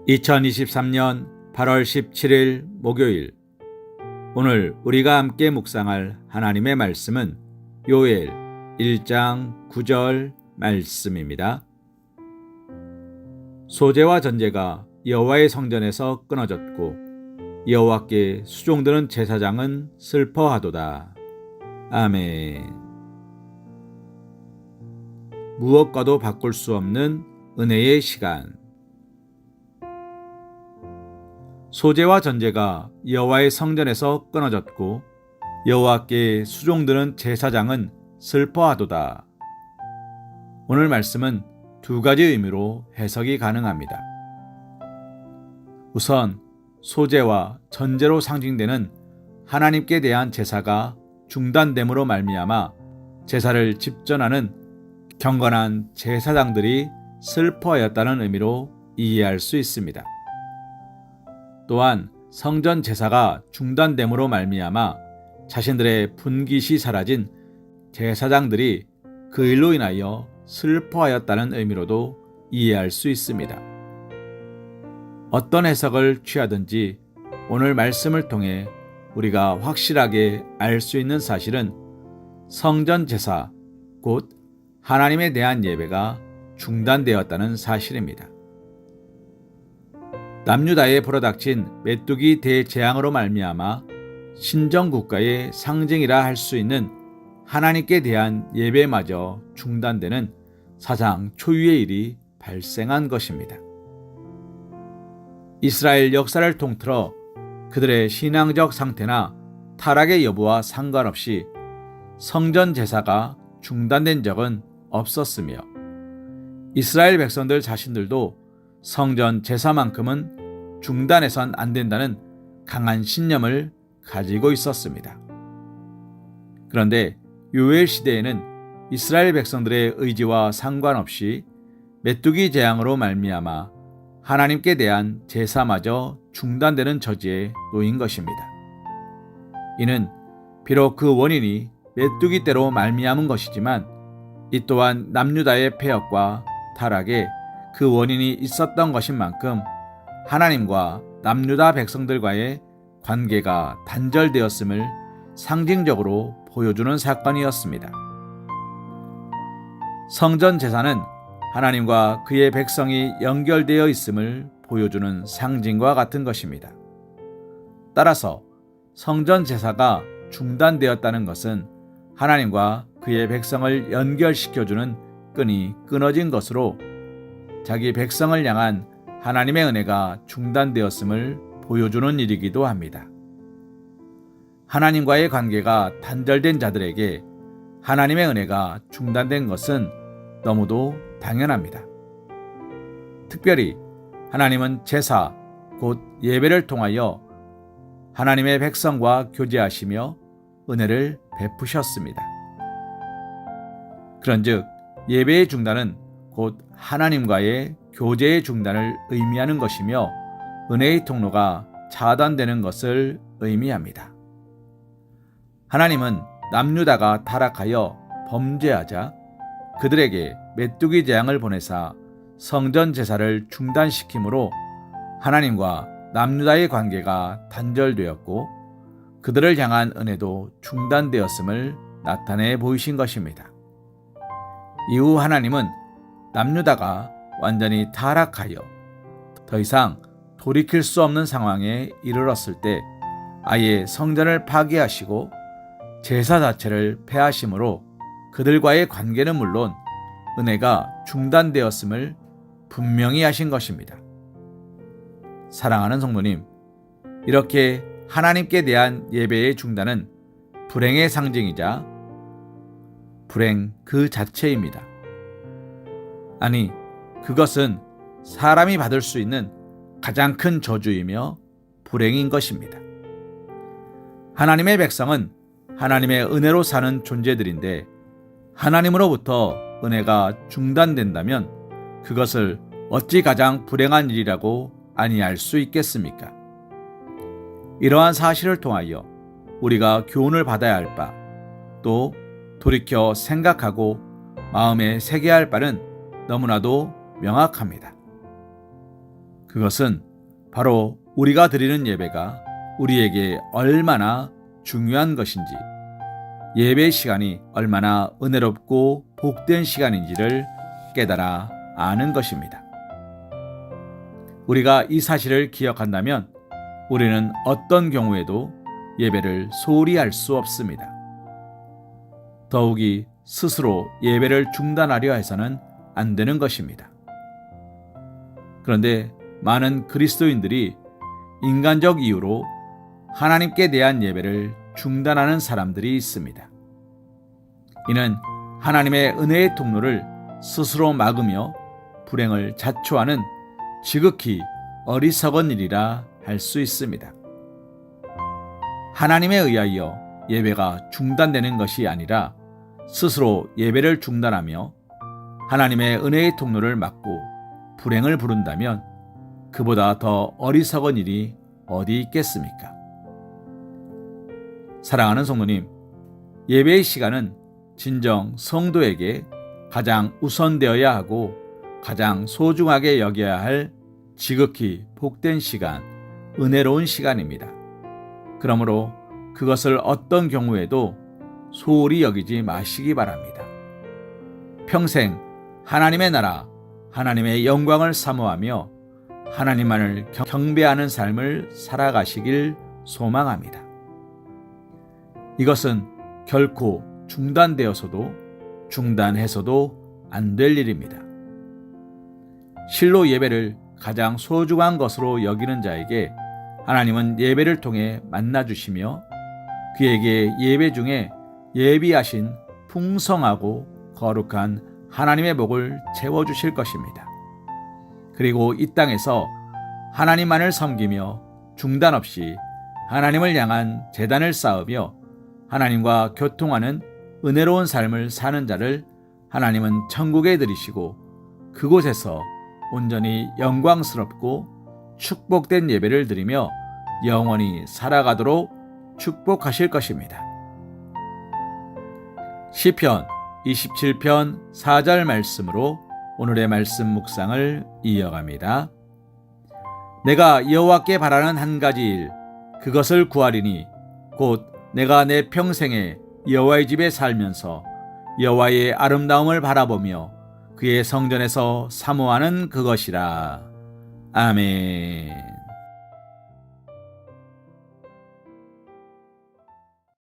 2023년 8월 17일 목요일, 오늘 우리가 함께 묵상할 하나님의 말씀은 요엘 1장 9절 말씀입니다. 소재와 전제가 여호와의 성전에서 끊어졌고 여호와께 수종드는 제사장은 슬퍼하도다. 아멘. 무엇과도 바꿀 수 없는 은혜의 시간. 소재와 전제가 여호와의 성전에서 끊어졌고 여호와께 수종드는 제사장은 슬퍼하도다. 오늘 말씀은 두 가지 의미로 해석이 가능합니다. 우선 소재와 전제로 상징되는 하나님께 대한 제사가 중단됨으로 말미암아 제사를 집전하는 경건한 제사장들이 슬퍼하였다는 의미로 이해할 수 있습니다. 또한 성전 제사가 중단됨으로 말미암아 자신들의 분깃이 사라진 제사장들이 그 일로 인하여 슬퍼하였다는 의미로도 이해할 수 있습니다. 어떤 해석을 취하든지 오늘 말씀을 통해 우리가 확실하게 알 수 있는 사실은 성전 제사, 곧 하나님에 대한 예배가 중단되었다는 사실입니다. 남유다에 불어닥친 메뚜기 대재앙으로 말미암아 신정국가의 상징이라 할 수 있는 하나님께 대한 예배마저 중단되는 사상 초유의 일이 발생한 것입니다. 이스라엘 역사를 통틀어 그들의 신앙적 상태나 타락의 여부와 상관없이 성전 제사가 중단된 적은 없었으며 이스라엘 백성들 자신들도 성전 제사만큼은 중단해선 안 된다는 강한 신념을 가지고 있었습니다. 그런데 요엘 시대에는 이스라엘 백성들의 의지와 상관없이 메뚜기 재앙으로 말미암아 하나님께 대한 제사마저 중단되는 처지에 놓인 것입니다. 이는 비록 그 원인이 메뚜기 떼로 말미암은 것이지만 이 또한 남유다의 패역과 타락에 그 원인이 있었던 것인 만큼 하나님과 남유다 백성들과의 관계가 단절되었음을 상징적으로 보여주는 사건이었습니다. 성전 제사는 하나님과 그의 백성이 연결되어 있음을 보여주는 상징과 같은 것입니다. 따라서 성전 제사가 중단되었다는 것은 하나님과 그의 백성을 연결시켜주는 끈이 끊어진 것으로 자기 백성을 향한 하나님의 은혜가 중단되었음을 보여주는 일이기도 합니다. 하나님과의 관계가 단절된 자들에게 하나님의 은혜가 중단된 것은 너무도 당연합니다. 특별히 하나님은 제사, 곧 예배를 통하여 하나님의 백성과 교제하시며 은혜를 베푸셨습니다. 그런즉 예배의 중단은 곧 하나님과의 교제의 중단을 의미하는 것이며 은혜의 통로가 차단되는 것을 의미합니다. 하나님은 남유다가 타락하여 범죄하자 그들에게 메뚜기 재앙을 보내사 성전 제사를 중단시키므로 하나님과 남유다의 관계가 단절되었고 그들을 향한 은혜도 중단되었음을 나타내 보이신 것입니다. 이후 하나님은 남유다가 완전히 타락하여 더 이상 돌이킬 수 없는 상황에 이르렀을 때 아예 성전을 파괴하시고 제사 자체를 폐하심으로 그들과의 관계는 물론 은혜가 중단되었음을 분명히 하신 것입니다. 사랑하는 성도님, 이렇게 하나님께 대한 예배의 중단은 불행의 상징이자 불행 그 자체입니다. 아니, 그것은 사람이 받을 수 있는 가장 큰 저주이며 불행인 것입니다. 하나님의 백성은 하나님의 은혜로 사는 존재들인데 하나님으로부터 은혜가 중단된다면 그것을 어찌 가장 불행한 일이라고 아니할 수 있겠습니까? 이러한 사실을 통하여 우리가 교훈을 받아야 할 바, 또 돌이켜 생각하고 마음에 새겨야 할 바는 너무나도 명확합니다. 그것은 바로 우리가 드리는 예배가 우리에게 얼마나 중요한 것인지, 예배 시간이 얼마나 은혜롭고 복된 시간인지를 깨달아 아는 것입니다. 우리가 이 사실을 기억한다면 우리는 어떤 경우에도 예배를 소홀히 할 수 없습니다. 더욱이 스스로 예배를 중단하려 해서는 안 되는 것입니다. 그런데 많은 그리스도인들이 인간적 이유로 하나님께 대한 예배를 중단하는 사람들이 있습니다. 이는 하나님의 은혜의 통로를 스스로 막으며 불행을 자초하는 지극히 어리석은 일이라 할 수 있습니다. 하나님에 의하여 예배가 중단되는 것이 아니라 스스로 예배를 중단하며 하나님의 은혜의 통로를 막고 불행을 부른다면 그보다 더 어리석은 일이 어디 있겠습니까? 사랑하는 성도님, 예배의 시간은 진정 성도에게 가장 우선되어야 하고 가장 소중하게 여겨야 할 지극히 복된 시간, 은혜로운 시간입니다. 그러므로 그것을 어떤 경우에도 소홀히 여기지 마시기 바랍니다. 평생 하나님의 나라, 하나님의 영광을 사모하며 하나님만을 경배하는 삶을 살아가시길 소망합니다. 이것은 결코 중단되어서도 중단해서도 안 될 일입니다. 실로 예배를 가장 소중한 것으로 여기는 자에게 하나님은 예배를 통해 만나주시며 그에게 예배 중에 예비하신 풍성하고 거룩한 하나님의 복을 채워주실 것입니다. 그리고 이 땅에서 하나님만을 섬기며 중단 없이 하나님을 향한 제단을 쌓으며 하나님과 교통하는 은혜로운 삶을 사는 자를 하나님은 천국에 들이시고 그곳에서 온전히 영광스럽고 축복된 예배를 드리며 영원히 살아가도록 축복하실 것입니다. 시편 27편 4절 말씀으로 오늘의 말씀 묵상을 이어갑니다. 내가 여호와께 바라는 한 가지 일, 그것을 구하리니 곧 내가 내 평생에 여호와의 집에 살면서 여호와의 아름다움을 바라보며 그의 성전에서 사모하는 그것이라. 아멘.